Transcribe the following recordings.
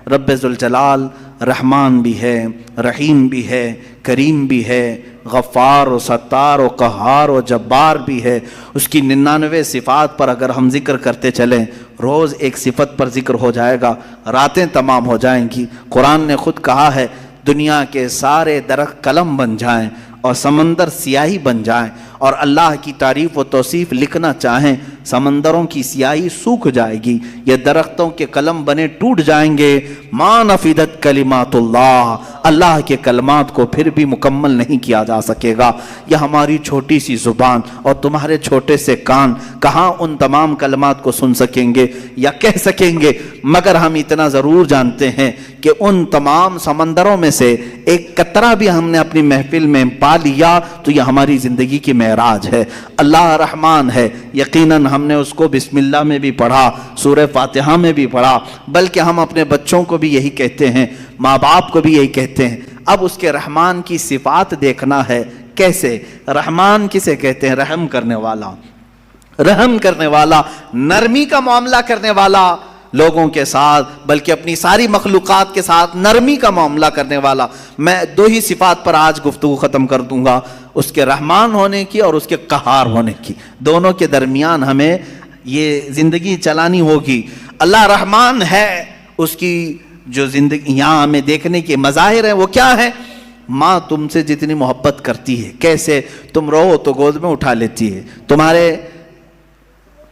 رب ذوالجلال رحمان بھی ہے، رحیم بھی ہے، کریم بھی ہے، غفار و ستار و قہار و جبار بھی ہے۔ اس کی 99 صفات پر اگر ہم ذکر کرتے چلیں، روز ایک صفت پر ذکر ہو جائے گا، راتیں تمام ہو جائیں گی۔ قرآن نے خود کہا ہے دنیا کے سارے درخت قلم بن جائیں اور سمندر سیاہی بن جائیں، اور اللہ کی تعریف و توصیف لکھنا چاہیں، سمندروں کی سیاہی سوکھ جائے گی، یہ درختوں کے قلم بنے ٹوٹ جائیں گے، ما نفدت کلمات اللہ، اللہ کے کلمات کو پھر بھی مکمل نہیں کیا جا سکے گا۔ یہ ہماری چھوٹی سی زبان اور تمہارے چھوٹے سے کان کہاں ان تمام کلمات کو سن سکیں گے یا کہہ سکیں گے، مگر ہم اتنا ضرور جانتے ہیں کہ ان تمام سمندروں میں سے ایک قطرہ بھی ہم نے اپنی محفل میں پا لیا تو یہ ہماری زندگی کی معراج ہے۔ اللہ رحمان ہے، یقیناً ہم نے اس کو بسم اللہ میں بھی پڑھا، سورہ فاتحہ میں بھی پڑھا، بلکہ ہم اپنے بچوں کو بھی یہی کہتے ہیں، ماں باپ کو بھی یہی کہتے ہیں۔ اب اس کے رحمان کی صفات دیکھنا ہے، کیسے رحمان کسے کہتے ہیں؟ رحم کرنے والا، رحم کرنے والا، نرمی کا معاملہ کرنے والا لوگوں کے ساتھ، بلکہ اپنی ساری مخلوقات کے ساتھ نرمی کا معاملہ کرنے والا۔ میں دو ہی صفات پر آج گفتگو ختم کر دوں گا، اس کے رحمان ہونے کی اور اس کے قہار ہونے کی، دونوں کے درمیان ہمیں یہ زندگی چلانی ہوگی۔ اللہ رحمان ہے، اس کی جو زندگی یہاں ہمیں دیکھنے کے مظاہر ہیں وہ کیا ہے؟ ماں تم سے جتنی محبت کرتی ہے، کیسے تم رو تو گود میں اٹھا لیتی ہے، تمہارے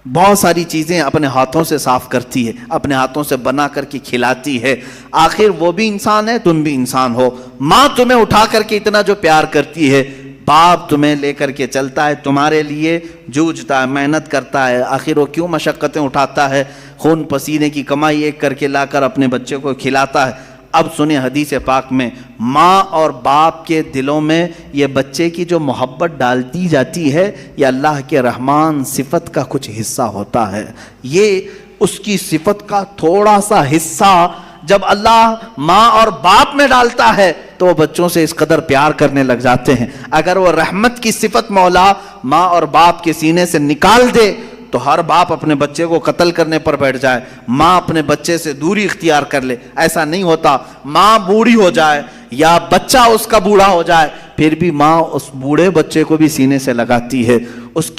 بہت ساری چیزیں اپنے ہاتھوں سے صاف کرتی ہے، اپنے ہاتھوں سے بنا کر کے کھلاتی ہے، آخر وہ بھی انسان ہے، تم بھی انسان ہو۔ ماں تمہیں اٹھا کر کے اتنا جو پیار کرتی ہے، باپ تمہیں لے کر کے چلتا ہے، تمہارے لیے جوجھتا ہے، محنت کرتا ہے، آخر وہ کیوں مشقتیں اٹھاتا ہے، خون پسینے کی کمائی ایک کر کے لا کر اپنے بچے کو کھلاتا ہے۔ اب سنیں حدیث پاک میں ماں اور باپ کے دلوں میں یہ بچے کی جو محبت ڈالتی جاتی ہے، یہ اللہ کے رحمان صفت کا کچھ حصہ ہوتا ہے۔ یہ اس کی صفت کا تھوڑا سا حصہ جب اللہ ماں اور باپ میں ڈالتا ہے تو وہ بچوں سے اس قدر پیار کرنے لگ جاتے ہیں۔ اگر وہ رحمت کی صفت مولا ماں اور باپ کے سینے سے نکال دے تو ہر باپ اپنے بچے کو قتل کرنے پر بیٹھ جائے، ماں اپنے بچے سے دوری اختیار کر لے۔ ایسا نہیں ہوتا، ماں بوڑھی ہو جائے یا بچہ اس کا بوڑھا ہو جائے پھر بھی ماں اس بوڑھے بچے کو بھی سینے سے لگاتی ہے، اس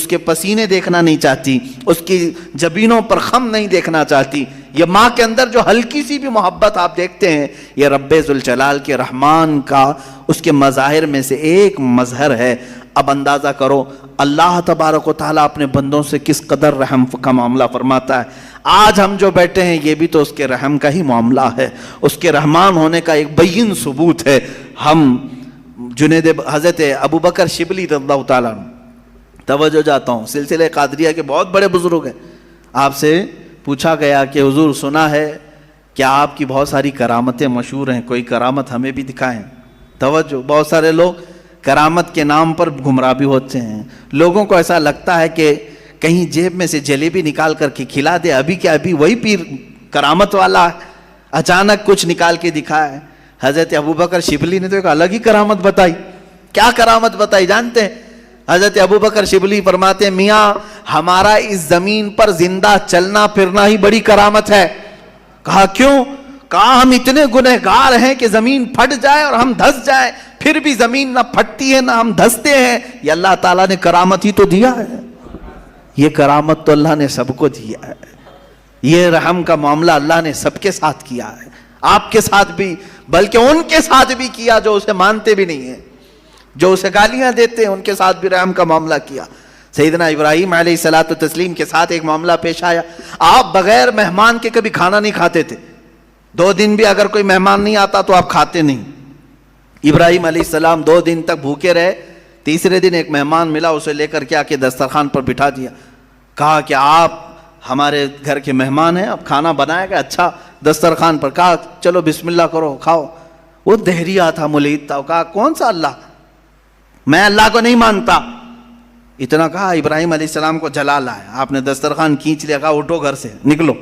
کے پسینے دیکھنا نہیں چاہتی، اس کی جبینوں پر خم نہیں دیکھنا چاہتی۔ یہ ماں کے اندر جو ہلکی سی بھی محبت آپ دیکھتے ہیں، یہ رب ذوالجلال کے رحمان کا اس کے مظاہر میں سے ایک مظہر ہے۔ اب اندازہ کرو اللہ تبارک و تعالیٰ اپنے بندوں سے کس قدر رحم کا معاملہ فرماتا ہے۔ آج ہم جو بیٹھے ہیں یہ بھی تو اس کے رحم کا ہی معاملہ ہے، اس کے رحمان ہونے کا ایک بین ثبوت ہے۔ ہم حضرت ابو بکر شبلی رضی اللہ تعالیٰ توجہ جاتا ہوں، سلسلہ قادریہ کے بہت بڑے بزرگ ہیں۔ آپ سے پوچھا گیا کہ حضور سنا ہے کیا آپ کی بہت ساری کرامتیں مشہور ہیں، کوئی کرامت ہمیں بھی دکھائیں۔ توجہ، بہت سارے لوگ کرامت کے نام پر گمراہ بھی ہوتے ہیں۔ لوگوں کو ایسا لگتا ہے کہ کہیں جیب میں سے جلیبی نکال کر کے کھلا دے، ابھی کیا ابھی وہی پیر کرامت والا ہے، اچانک کچھ نکال کے دکھایا ہے۔ حضرت ابوبکر شبلی نے تو ایک الگ ہی کرامت بتائی۔ کیا کرامت بتائی جانتے ہیں؟ حضرت ابوبکر شبلی فرماتے ہیں میاں ہمارا اس زمین پر زندہ چلنا پھرنا ہی بڑی کرامت ہے۔ کہا کیوں؟ کہا ہم اتنے گنہگار ہیں کہ زمین پھٹ جائے اور ہم دھس جائے، پھر بھی زمین نہ پھٹتی ہے نہ ہم دھستے ہیں۔ یہ اللہ تعالیٰ نے کرامت ہی تو دیا ہے، یہ کرامت تو اللہ نے سب کو دیا ہے، یہ رحم کا معاملہ اللہ نے سب کے ساتھ کیا ہے، آپ کے ساتھ بھی، بلکہ ان کے ساتھ بھی کیا جو اسے مانتے بھی نہیں ہیں، جو اسے گالیاں دیتے ہیں، ان کے ساتھ بھی رحم کا معاملہ کیا۔ سیدنا ابراہیم علیہ الصلوۃ والتسلیم کے ساتھ ایک معاملہ پیش آیا، آپ بغیر مہمان کے کبھی کھانا نہیں کھاتے تھے، 2 دن بھی اگر کوئی مہمان نہیں آتا تو آپ کھاتے نہیں۔ ابراہیم علیہ السلام 2 دن تک بھوکے رہے، تیسرے دن ایک مہمان ملا، اسے لے کر کے آ کے دسترخوان پر بٹھا دیا، کہا کہ آپ ہمارے گھر کے مہمان ہیں، اب کھانا بنائے گا، اچھا دسترخوان پر، کہا چلو بسم اللہ کرو کھاؤ۔ وہ دہریہ تھا، ملحد تھا، کہا کون سا اللہ، میں اللہ کو نہیں مانتا۔ اتنا کہا ابراہیم علیہ السلام کو جلا لایا، آپ نے دسترخوان کھینچ لیا، کہا اٹھو گھر سے نکلو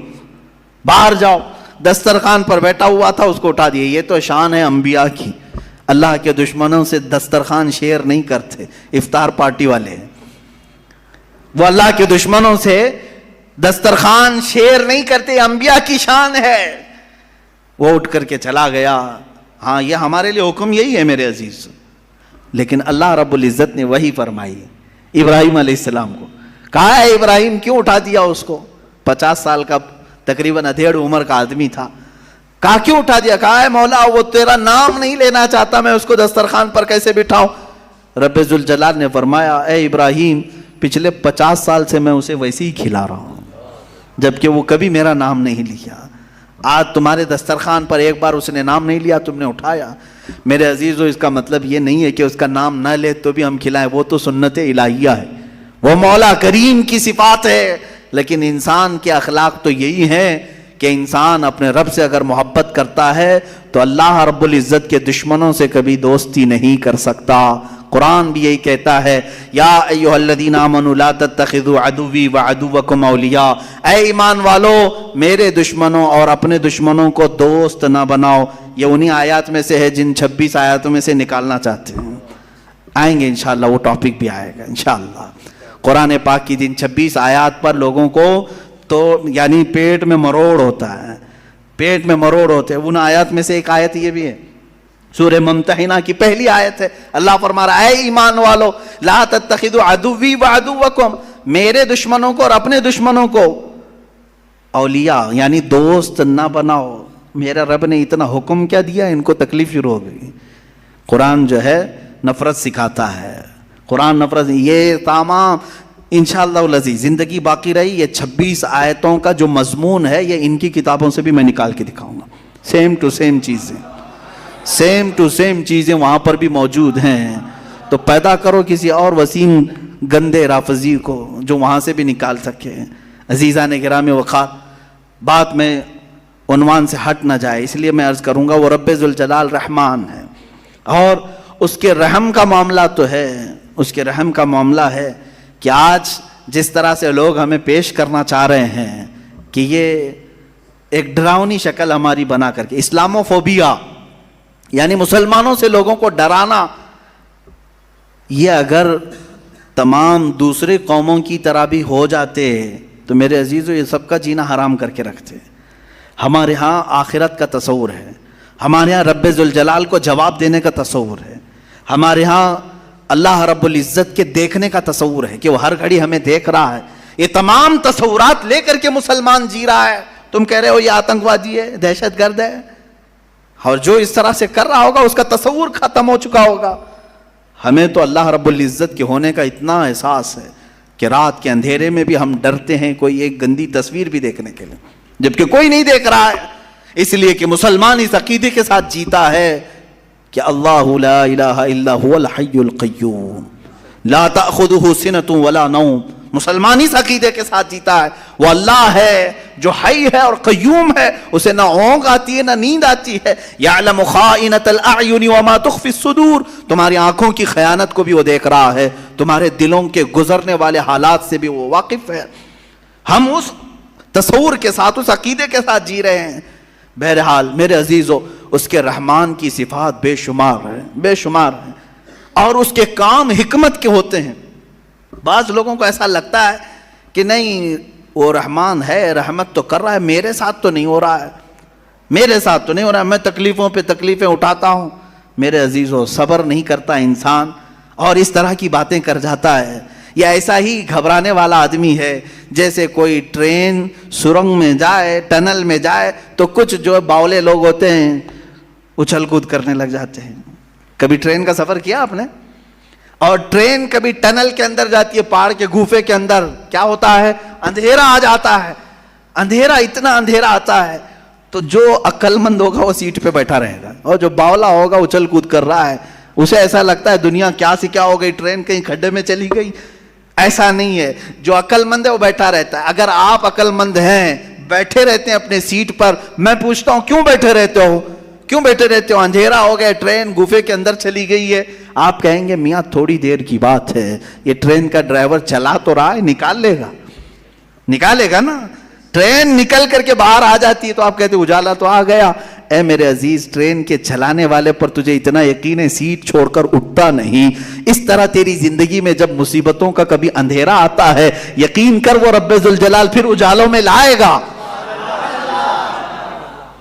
باہر جاؤ۔ دسترخوان پر بیٹھا ہوا تھا، اس کو اٹھا دیا۔ یہ تو شان ہے انبیاء کی، اللہ کے دشمنوں سے دسترخوان شیئر نہیں کرتے، افطار پارٹی والے ہیں، وہ اللہ کے دشمنوں سے دسترخوان شیئر نہیں کرتے، انبیاء کی شان ہے۔ وہ اٹھ کر کے چلا گیا. ہاں یہ ہمارے لیے حکم یہی ہے میرے عزیز. لیکن اللہ رب العزت نے وہی فرمائی ابراہیم علیہ السلام کو. کہا ہے ابراہیم کیوں اٹھا دیا اس کو؟ 50 سال کا تقریباً ادھیڑ عمر کا آدمی تھا. کہا کیوں اٹھا دیا؟ کہا ہے مولا وہ تیرا نام نہیں لینا چاہتا, میں اس کو دسترخوان پر کیسے بٹھاؤں؟ رب ذوالجلال نے فرمایا اے ابراہیم پچھلے 50 سال سے میں اسے ویسے ہی کھلا رہا ہوں, جبکہ وہ کبھی میرا نام نہیں لیا. آج تمہارے دسترخوان پر ایک بار اس نے نام نہیں لیا, تم نے اٹھایا. میرے عزیزو اس کا مطلب یہ نہیں ہے کہ اس کا نام نہ لے تو بھی ہم کھلائیں, وہ تو سنت الہیہ ہے, وہ مولا کریم کی صفات ہے. لیکن انسان کے اخلاق تو یہی ہے کہ انسان اپنے رب سے اگر محبت کرتا ہے تو اللہ رب العزت کے دشمنوں سے کبھی دوستی نہیں کر سکتا. قرآن بھی یہی کہتا ہے یا ایھا الذین آمنوا لا تتخذوا عدوی وعدوکم اولیاء, اے ایمان والو میرے دشمنوں اور اپنے دشمنوں کو دوست نہ بناؤ. یہ انہی آیات میں سے ہے جن 26 آیاتوں میں سے نکالنا چاہتے ہیں. آئیں گے انشاءاللہ, وہ ٹاپک بھی آئے گا انشاءاللہ. قرآن پاک کی جن 26 آیات پر لوگوں کو تو یعنی پیٹ میں مروڑ ہوتا ہے, پیٹ میں مروڑ ہوتے ہیں. ان آیات میں سے ایک آیت یہ بھی ہے, سورہ ممتحنہ کی پہلی آیت ہے. اللہ فرما رہا ہے اے ایمان والو لا تتخذوا عدوی وعدوکم, میرے دشمنوں کو اور اپنے دشمنوں کو اولیاء یعنی دوست نہ بناؤ. میرا رب نے اتنا حکم کیا دیا, ان کو تکلیف شروع ہو گئی. قرآن جو ہے نفرت سکھاتا ہے, قرآن نفرت. یہ تمام انشاءاللہ العزیز زندگی باقی رہی یہ 26 آیتوں کا جو مضمون ہے یہ ان کی کتابوں سے بھی میں نکال کے دکھاؤں گا. سیم ٹو سیم چیزیں, سیم ٹو سیم چیزیں وہاں پر بھی موجود ہیں. تو پیدا کرو کسی اور وسیم گندے رافضی کو جو وہاں سے بھی نکال سکے. عزیزان گرامی وقار, بات میں عنوان سے ہٹ نہ جائے اس لیے میں عرض کروں گا وہ رب ذوالجلال رحمان ہے, اور اس کے رحم کا معاملہ تو ہے, اس کے رحم کا معاملہ ہے کہ آج جس طرح سے لوگ ہمیں پیش کرنا چاہ رہے ہیں کہ یہ ایک ڈراؤنی شکل ہماری بنا کر کے اسلاموفوبیا یعنی مسلمانوں سے لوگوں کو ڈرانا, یہ اگر تمام دوسرے قوموں کی طرح بھی ہو جاتے تو میرے عزیزو یہ سب کا جینا حرام کر کے رکھتے. ہمارے ہاں آخرت کا تصور ہے, ہمارے ہاں رب ذوالجلال کو جواب دینے کا تصور ہے, ہمارے ہاں اللہ رب العزت کے دیکھنے کا تصور ہے کہ وہ ہر گھڑی ہمیں دیکھ رہا ہے. یہ تمام تصورات لے کر کے مسلمان جی رہا ہے. تم کہہ رہے ہو یہ آتنکوادی ہے, دہشت گرد ہے, اور جو اس طرح سے کر رہا ہوگا اس کا تصور ختم ہو چکا ہوگا. ہمیں تو اللہ رب العزت کے ہونے کا اتنا احساس ہے کہ رات کے اندھیرے میں بھی ہم ڈرتے ہیں کوئی ایک گندی تصویر بھی دیکھنے کے لیے, جبکہ کوئی نہیں دیکھ رہا ہے. اس لیے کہ مسلمان اس عقیدے کے ساتھ جیتا ہے کہ اللہ لا الہ الا هو الحی القیوم لا تأخذہ سنۃ ولا نوم. مسلمان اس عقیدے کے ساتھ جیتا ہے وہ اللہ ہے جو حی ہے اور قیوم ہے, اسے نہ اونگ آتی ہے نہ نیند آتی ہے. یعلم خائنۃ الاعین وما تخفی الصدور, تمہاری آنکھوں کی خیانت کو بھی وہ دیکھ رہا ہے, تمہارے دلوں کے گزرنے والے حالات سے بھی وہ واقف ہے. ہم اس تصور کے ساتھ اس عقیدے کے ساتھ جی رہے ہیں. بہرحال میرے عزیزو اس کے رحمان کی صفات بے شمار ہیں, بے شمار ہیں, اور اس کے کام حکمت کے ہوتے ہیں. بعض لوگوں کو ایسا لگتا ہے کہ نہیں وہ رحمان ہے, رحمت تو کر رہا ہے, میرے ساتھ تو نہیں ہو رہا ہے, میرے ساتھ تو نہیں ہو رہا ہے, میں تکلیفوں پہ تکلیفیں اٹھاتا ہوں. میرے عزیزو صبر نہیں کرتا انسان اور اس طرح کی باتیں کر جاتا ہے. یہ ایسا ہی گھبرانے والا آدمی ہے جیسے کوئی ٹرین سرنگ میں جائے, ٹنل میں جائے تو کچھ جو باولے لوگ ہوتے ہیں اچھل کود کرنے لگ جاتے ہیں. کبھی ٹرین کا سفر کیا آپ نے؟ اور ٹرین کبھی ٹنل کے اندر جاتی ہے, پہاڑ کے گوفے کے اندر, کیا ہوتا ہے اندھیرا آ جاتا ہے, اندھیرا اتنا اندھیرا آتا ہے تو جو عقل مند ہوگا وہ سیٹ پہ بیٹھا رہے گا, اور جو باولا ہوگا اچھل کود کر رہا ہے اسے ایسا لگتا ہے دنیا کیا سے کیا ہو گئی, ٹرین کہیں کھڈے میں چلی گئی. ایسا نہیں ہے, جو عقل مند ہے وہ بیٹھا رہتا ہے. اگر آپ عقل مند ہیں بیٹھے رہتے ہیں اپنے سیٹ پر, میں پوچھتا ہوں کیوں بیٹھے رہتے ہو, کیوں بیٹھے رہتے ہو؟ اندھیرا ہو گیا, ٹرین گوفے کے اندر چلی گئی ہے. آپ کہیں گے میاں تھوڑی دیر کی بات ہے, یہ ٹرین کا ڈرائیور چلا تو رہا ہے, نکال لے گا, نکالے گا نا. ٹرین نکل کر کے باہر آ جاتی ہے تو آپ کہتے اجالا تو آ گیا. اے میرے عزیز ٹرین کے چلانے والے پر تجھے اتنا یقین ہے سیٹ چھوڑ کر اٹھتا نہیں. اس طرح تیری زندگی میں جب مصیبتوں کا کبھی اندھیرا آتا ہے یقین کر وہ رب ذوالجلال پھر اجالوں میں لائے گا.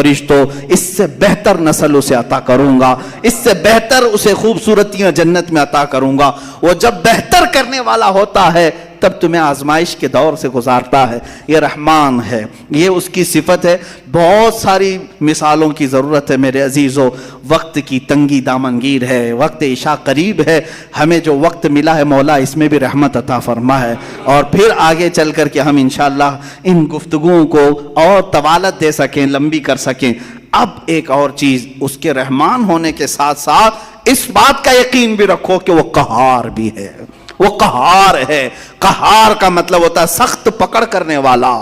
فرشتوں اس سے بہتر نسل اسے عطا کروں گا، اس سے بہتر اسے خوبصورتیاں جنت میں عطا کروں گا۔ وہ جب بہتر کرنے والا ہوتا ہے تب تمہیں آزمائش کے دور سے گزارتا ہے۔ یہ رحمان ہے، یہ اس کی صفت ہے۔ بہت ساری مثالوں کی ضرورت ہے میرے عزیزو، وقت کی تنگی دامنگیر ہے، وقت عشاء قریب ہے، ہمیں جو وقت ملا ہے مولا اس میں بھی رحمت عطا فرما ہے، اور پھر آگے چل کر کے ہم انشاءاللہ ان گفتگوؤں کو اور طوالت دے سکیں، لمبی کر سکیں۔ اب ایک اور چیز، اس کے رحمان ہونے کے ساتھ ساتھ اس بات کا یقین بھی رکھو کہ وہ قہار بھی ہے، وہ قہار ہے۔ قہار کا مطلب ہوتا ہے سخت پکڑ کرنے والا،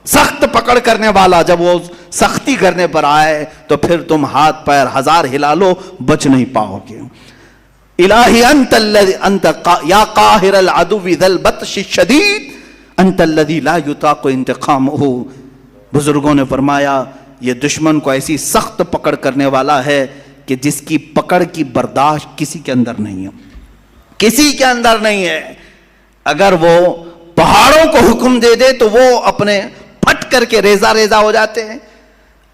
سخت پکڑ کرنے والا۔ جب وہ سختی کرنے پر آئے تو پھر تم ہاتھ پیر ہزار ہلا لو بچ نہیں پاؤ گے۔ الہی انت یا قاہر العدو ذا البطش الشدید انت الذی لا یطاق انتقامہ۔ بزرگوں نے فرمایا یہ دشمن کو ایسی سخت پکڑ کرنے والا ہے کہ جس کی پکڑ کی برداشت کسی کے اندر نہیں ہے، کسی کے اندر نہیں ہے۔ اگر وہ پہاڑوں کو حکم دے دے تو وہ اپنے پھٹ کر کے ریزہ ریزہ ہو جاتے ہیں۔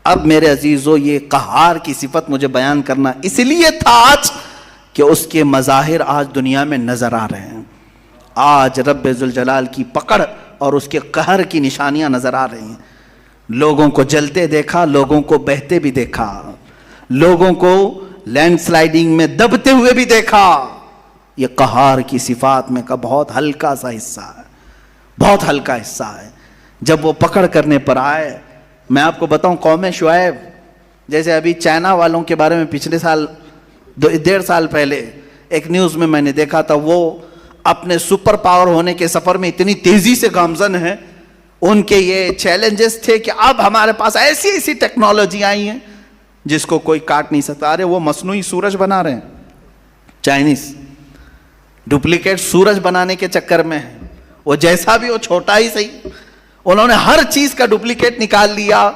اب میرے عزیزو یہ قہار کی صفت مجھے بیان کرنا اس لیے تھا آج کہ اس کے مظاہر آج دنیا میں نظر آ رہے ہیں۔ آج رب ذوالجلال کی پکڑ اور اس کے قہر کی نشانیاں نظر آ رہی ہیں۔ لوگوں کو جلتے دیکھا، لوگوں کو بہتے بھی دیکھا، لوگوں کو لینڈ سلائیڈنگ میں دبتے ہوئے بھی دیکھا۔ یہ قہار کی صفات میں کا بہت ہلکا سا حصہ ہے، بہت ہلکا حصہ ہے۔ جب وہ پکڑ کرنے پر آئے، میں آپ کو بتاؤں قوم شعیب، جیسے ابھی چائنا والوں کے بارے میں پچھلے سال 1.5 سال پہلے ایک نیوز میں نے دیکھا تھا، وہ اپنے سپر پاور ہونے کے سفر میں اتنی تیزی سے گامزن ہیں۔ ان کے یہ چیلنجز تھے کہ اب ہمارے پاس ایسی ایسی ٹیکنالوجی آئی ہیں جس کو کوئی کاٹ نہیں سکتا۔ ارے وہ مصنوعی سورج بنا رہے ہیں، چائنیز ڈپلیکیٹ سورج بنانے کے چکر میں ہے۔ وہ جیسا بھی ہو، چھوٹا ہی صحیح، انہوں نے ہر چیز کا ڈپلیکیٹ نکال لیا۔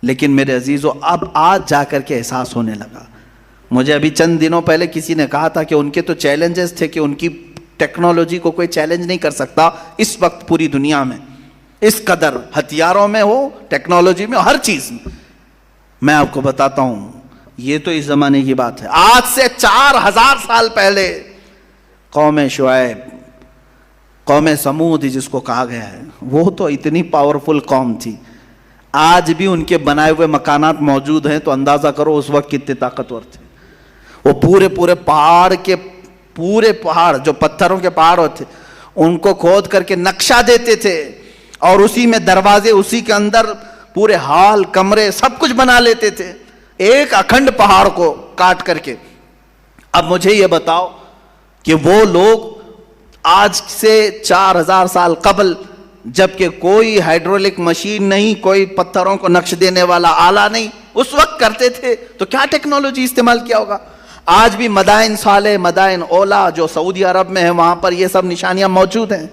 لیکن میرے عزیزو اب آج جا کر کے احساس ہونے لگا۔ مجھے ابھی چند دنوں پہلے کسی نے کہا تھا کہ ان کے تو چیلنجز تھے کہ ان کی ٹیکنالوجی کو کوئی چیلنج نہیں کر سکتا اس وقت پوری دنیا میں، اس قدر ہتھیاروں میں ہو، ٹیکنالوجی میں ہو، ہر چیز میں۔ میں آپ کو بتاتا ہوں یہ تو اس زمانے کی بات ہے، آج سے 4000 سال پہلے قوم شعیب، قوم سمود جس کو کہا گیا ہے، وہ تو اتنی پاورفل قوم تھی۔ آج بھی ان کے بنائے ہوئے مکانات موجود ہیں تو اندازہ کرو اس وقت کتنے طاقتور تھے۔ وہ پورے پہاڑ کے پورے پہاڑ جو پتھروں کے پہاڑ ہوتے ان کو کھود کر کے نقشہ دیتے تھے، اور اسی میں دروازے، اسی کے اندر پورے ہال، کمرے، سب کچھ بنا لیتے تھے ایک اکھنڈ پہاڑ کو کاٹ کر کے۔ اب مجھے یہ بتاؤ کہ وہ لوگ آج سے 4000 سال قبل، جبکہ کوئی ہائیڈرولک مشین نہیں، کوئی پتھروں کو نقش دینے والا آلہ نہیں، اس وقت کرتے تھے تو کیا ٹیکنالوجی استعمال کیا ہوگا۔ آج بھی مدائن صالح، مدائن اولا جو سعودی عرب میں ہیں، وہاں پر یہ سب نشانیاں موجود ہیں،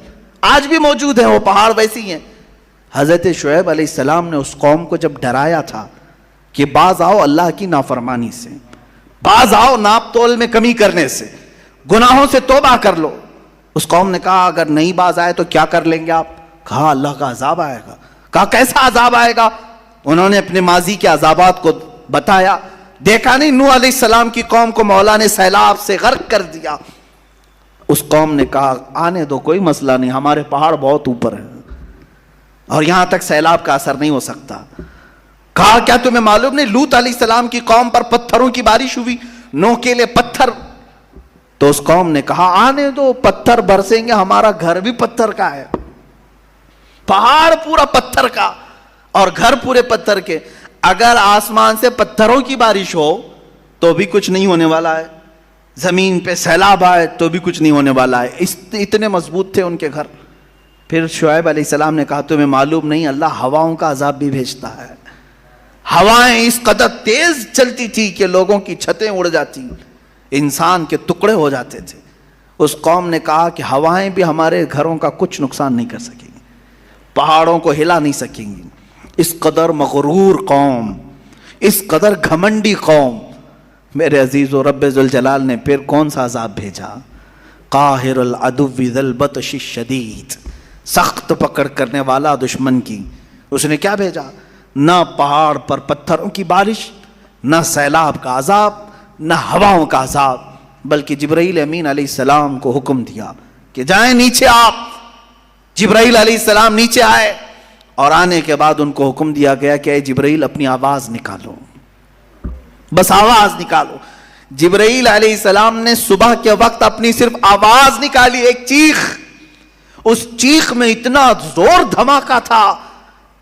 آج بھی موجود ہیں، وہ پہاڑ ویسی ہیں۔ حضرت شعیب علیہ السلام نے اس قوم کو جب ڈرایا تھا کہ باز آؤ اللہ کی نافرمانی سے، باز آؤ ناپ تول میں کمی کرنے سے، گناہوں سے توبہ کر لو، اس قوم نے کہا اگر نہیں باز آئے تو کیا کر لیں گے آپ؟ کہا اللہ کا عذاب آئے گا۔ کہا کیسا عذاب آئے گا؟ انہوں نے اپنے ماضی کے عذابات کو بتایا۔ دیکھا نہیں نوح علیہ السلام کی قوم کو مولا نے سیلاب سے غرق کر دیا۔ اس قوم نے کہا آنے دو، کوئی مسئلہ نہیں، ہمارے پہاڑ بہت اوپر ہیں اور یہاں تک سیلاب کا اثر نہیں ہو سکتا۔ کہا کیا تمہیں معلوم نہیں لوط علیہ السلام کی قوم پر پتھروں کی بارش ہوئی، نوکیلے پتھر؟ تو اس قوم نے کہا آنے دو، پتھر برسیں گے، ہمارا گھر بھی پتھر کا ہے، پہاڑ پورا پتھر کا اور گھر پورے پتھر کے۔ اگر آسمان سے پتھروں کی بارش ہو تو بھی کچھ نہیں ہونے والا ہے، زمین پہ سیلاب آئے تو بھی کچھ نہیں ہونے والا ہے، اتنے مضبوط تھے ان کے گھر۔ پھر شعیب علیہ السلام نے کہا تمہیں معلوم نہیں اللہ ہواؤں کا عذاب بھی بھیجتا ہے۔ ہوائیں اس قدر تیز چلتی تھی کہ لوگوں کی چھتیں اڑ جاتی، انسان کے ٹکڑے ہو جاتے تھے۔ اس قوم نے کہا کہ ہوائیں بھی ہمارے گھروں کا کچھ نقصان نہیں کر سکیں گی، پہاڑوں کو ہلا نہیں سکیں گی۔ اس قدر مغرور قوم، اس قدر گھمنڈی قوم، میرے عزیز و رب ذوالجلال نے پھر کون سا عذاب بھیجا؟ قاہر العدو ذی البطش الشدید، سخت پکڑ کرنے والا دشمن کی۔ اس نے کیا بھیجا؟ نہ پہاڑ پر پتھروں کی بارش، نہ سیلاب کا عذاب، نہ ہواؤں کا عذاب، بلکہ جبرائیل امین علیہ السلام کو حکم دیا کہ جائیں نیچے آپ۔ جبرائیل علیہ السلام نیچے آئے اور آنے کے بعد ان کو حکم دیا گیا کہ اے جبرائیل اپنی آواز نکالو، بس آواز نکالو۔ جبرائیل علیہ السلام نے صبح کے وقت اپنی صرف آواز نکالی، ایک چیخ، اس چیخ میں اتنا زور دھماکہ تھا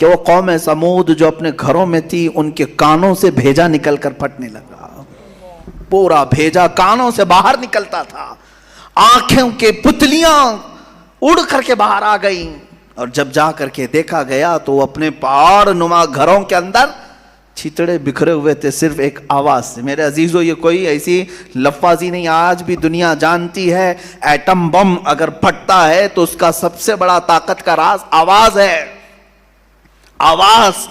کہ وہ قوم سمود جو اپنے گھروں میں تھی ان کے کانوں سے بھیجا نکل کر پھٹنے لگا، پورا بھیجا کانوں سے باہر نکلتا تھا، آنکھوں کے پتلیاں اڑ کر کے باہر آ گئیں، اور جب جا کر کے دیکھا گیا تو وہ اپنے پہاڑ نما گھروں کے اندر چھتڑے بکھرے ہوئے تھے صرف ایک آواز سے۔ میرے عزیزو، یہ کوئی ایسی لفاظی نہیں، آج بھی دنیا جانتی ہے ایٹم بم اگر پھٹتا ہے تو اس کا سب سے بڑا طاقت کا راز آواز ہے۔ آواز،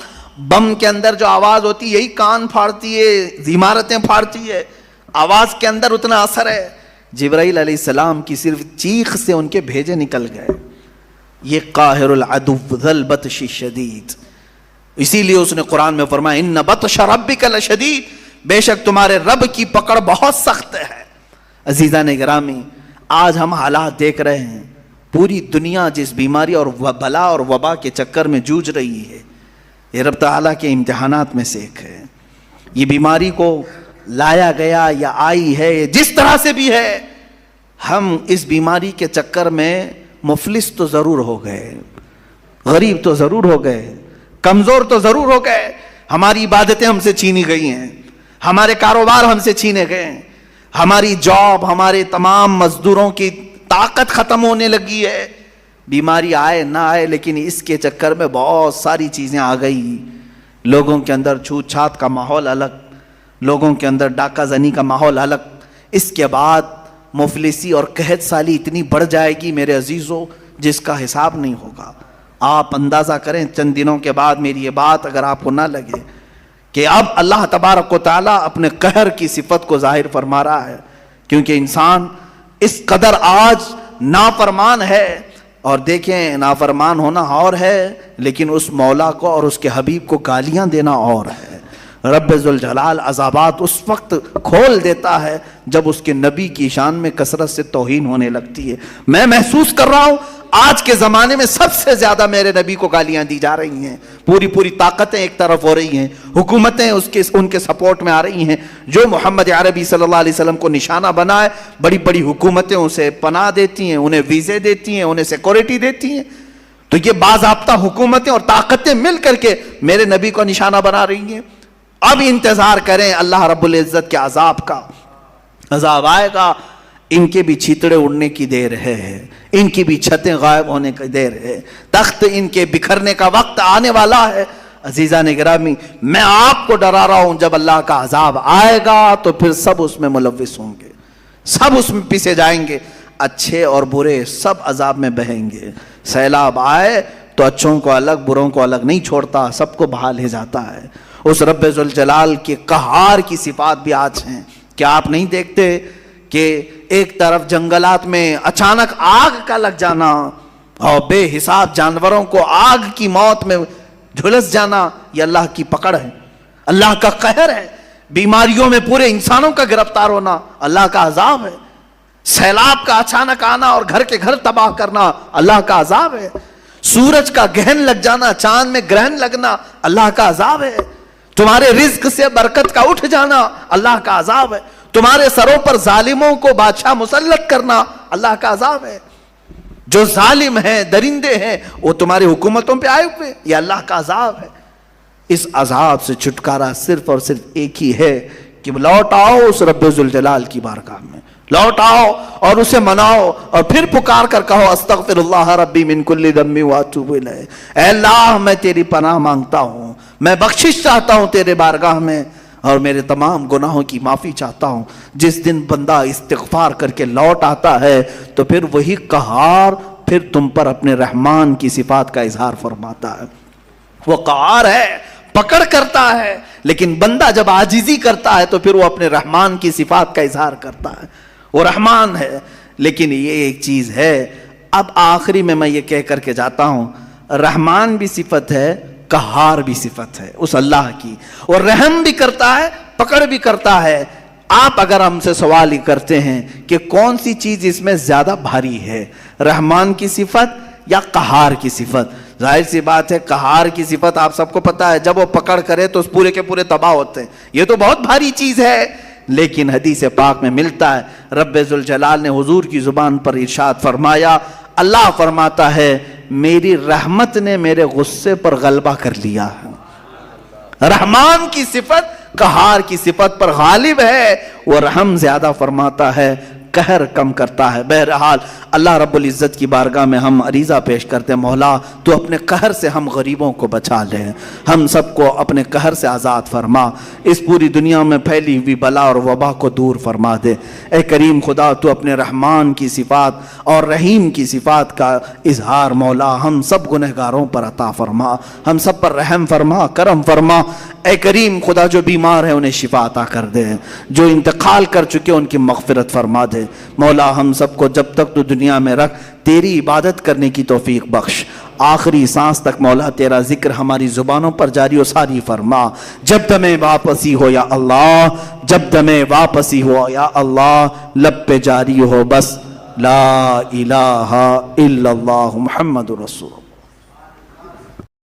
بم کے اندر جو آواز ہوتی ہے یہی کان پھاڑتی ہے، عمارتیں پھاڑتی ہے، آواز کے اندر اتنا اثر ہے۔ جبرائیل علیہ السلام کی صرف چیخ سے ان کے بھیجے نکل گئے۔ یہ قاہر العدو ذو البطش الشدید، اسی لیے اس نے قرآن میں فرمایا ان بطش ربک لشدید، بے شک تمہارے رب کی پکڑ بہت سخت ہے۔ عزیزان گرامی، آج ہم حالات دیکھ رہے ہیں، پوری دنیا جس بیماری اور بلا اور وبا کے چکر میں جوجھ رہی ہے، یہ رب تعالیٰ کے امتحانات میں سے ایک ہے۔ یہ بیماری کو لایا گیا یا آئی ہے، جس طرح سے بھی ہے، ہم اس بیماری کے چکر میں مفلس تو ضرور ہو گئے، غریب تو ضرور ہو گئے، کمزور تو ضرور ہو گئے، ہماری عبادتیں ہم سے چھینی گئی ہیں، ہمارے کاروبار ہم سے چھینے گئے ہیں، ہماری جاب، ہمارے تمام مزدوروں کی طاقت ختم ہونے لگی ہے۔ بیماری آئے نہ آئے لیکن اس کے چکر میں بہت ساری چیزیں آ گئی، لوگوں کے اندر چھوت چھات کا ماحول الگ، لوگوں کے اندر ڈاکہ زنی کا ماحول الگ، اس کے بعد مفلسی اور قحط سالی اتنی بڑھ جائے گی میرے عزیزو جس کا حساب نہیں ہوگا۔ آپ اندازہ کریں چند دنوں کے بعد میری یہ بات اگر آپ کو نہ لگے کہ اب اللہ تبارک و تعالیٰ اپنے قہر کی صفت کو ظاہر فرما رہا ہے، کیونکہ انسان اس قدر آج نافرمان ہے، اور دیکھیں نافرمان ہونا اور ہے لیکن اس مولا کو اور اس کے حبیب کو گالیاں دینا اور ہے۔ رب ذوالجلال عذابات اس وقت کھول دیتا ہے جب اس کے نبی کی شان میں کثرت سے توہین ہونے لگتی ہے۔ میں محسوس کر رہا ہوں آج کے زمانے میں سب سے زیادہ میرے نبی کو گالیاں دی جا رہی ہیں، پوری طاقتیں ایک طرف ہو رہی ہیں، حکومتیں ان کے سپورٹ میں آ رہی ہیں، جو محمد عربی صلی اللہ علیہ وسلم کو نشانہ بنائے، بڑی حکومتیں اسے پناہ دیتی ہیں، انہیں ویزے دیتی ہیں، انہیں سیکورٹی دیتی ہیں۔ تو یہ باضابطہ حکومتیں اور طاقتیں مل کر کے میرے نبی کو نشانہ بنا رہی ہیں۔ اب انتظار کریں اللہ رب العزت کے عذاب کا، عذاب آئے گا، ان کے بھی چھیتڑے اڑنے کی دیر ہے، ان کی بھی چھتیں غائب ہونے کی دیر ہے، تخت ان کے بکھرنے کا وقت آنے والا ہے۔ عزیزان گرامی، میں آپ کو ڈرا رہا ہوں جب اللہ کا عذاب آئے گا تو پھر سب اس میں ملوث ہوں گے، سب اس میں پیسے جائیں گے، اچھے اور برے سب عذاب میں بہیں گے۔ سیلاب آئے تو اچھوں کو الگ بروں کو الگ نہیں چھوڑتا، سب کو بہا لے جاتا ہے۔ اس رب ذوالجلال کے قہار کی صفات بھی آج ہیں۔ کیا آپ نہیں دیکھتے کہ ایک طرف جنگلات میں اچانک آگ کا لگ جانا اور بے حساب جانوروں کو آگ کی موت میں جھلس جانا، یہ اللہ کی پکڑ ہے، اللہ کا قہر ہے۔ بیماریوں میں پورے انسانوں کا گرفتار ہونا اللہ کا عذاب ہے۔ سیلاب کا اچانک آنا اور گھر کے گھر تباہ کرنا اللہ کا عذاب ہے۔ سورج کا گہن لگ جانا، چاند میں گرہن لگنا اللہ کا عذاب ہے۔ تمہارے رزق سے برکت کا اٹھ جانا اللہ کا عذاب ہے۔ تمہارے سروں پر ظالموں کو بادشاہ مسلط کرنا اللہ کا عذاب ہے۔ جو ظالم ہیں، درندے ہیں، وہ تمہاری حکومتوں پہ آئے ہوئے، یہ اللہ کا عذاب ہے۔ اس عذاب سے چھٹکارا صرف اور صرف ایک ہی ہے کہ لوٹ آؤ اس رب ذوالجلال کی بارگاہ میں، لوٹ آؤ اور اسے مناؤ اور پھر پکار کر کہو استغفر اللہ ربی من کل ذنب واتوب الیہ، اے اللہ میں تیری پناہ مانگتا ہوں، میں بخشش چاہتا ہوں تیرے بارگاہ میں اور میرے تمام گناہوں کی معافی چاہتا ہوں۔ جس دن بندہ استغفار کر کے لوٹ آتا ہے تو پھر وہی قہار پھر تم پر اپنے رحمان کی صفات کا اظہار فرماتا ہے۔ وہ قہار ہے، پکڑ کرتا ہے، لیکن بندہ جب عاجزی کرتا ہے تو پھر وہ اپنے رحمان کی صفات کا اظہار کرتا ہے۔ وہ رحمان ہے، لیکن یہ ایک چیز ہے، اب آخری میں یہ کہہ کر کے جاتا ہوں، رحمان بھی صفت ہے قہار بھی صفت ہے اس اللہ کی، اور رحم بھی کرتا ہے، پکڑ بھی کرتا ہے۔ آپ اگر ہم سے سوال ہی کرتے ہیں کہ کون سی چیز اس میں زیادہ بھاری ہے، رحمان کی صفت یا قہار کی صفت؟ ظاہر سی بات ہے قہار کی صفت آپ سب کو پتا ہے، جب وہ پکڑ کرے تو اس پورے کے پورے تباہ ہوتے ہیں، یہ تو بہت بھاری چیز ہے۔ لیکن حدیث پاک میں ملتا ہے، رب ذوالجلال نے حضور کی زبان پر ارشاد فرمایا، اللہ فرماتا ہے میری رحمت نے میرے غصے پر غلبہ کر لیا ہے۔ رحمان کی صفت قہار کی صفت پر غالب ہے، وہ رحم زیادہ فرماتا ہے، قہر کم کرتا ہے۔ بہرحال اللہ رب العزت کی بارگاہ میں ہم عریضہ پیش کرتے ہیں، مولا تو اپنے قہر سے ہم غریبوں کو بچا لے، ہم سب کو اپنے قہر سے آزاد فرما، اس پوری دنیا میں پھیلی ہوئی بلا اور وبا کو دور فرما دے۔ اے کریم خدا تو اپنے رحمان کی صفات اور رحیم کی صفات کا اظہار مولا ہم سب گنہگاروں پر عطا فرما، ہم سب پر رحم فرما، کرم فرما۔ اے کریم خدا جو بیمار ہیں انہیں شفا عطا کر دے، جو انتقال کر چکے ان کی مغفرت فرما دے۔ مولا ہم سب کو جب تک تو دنیا میں رکھ تیری عبادت کرنے کی توفیق بخش، آخری سانس تک مولا تیرا ذکر ہماری زبانوں پر جاری و ساری فرما۔ جب دمیں واپسی ہو یا اللہ، جب دمیں واپسی ہو یا اللہ، لب پہ جاری ہو بس لا الہ الا اللہ محمد رسول۔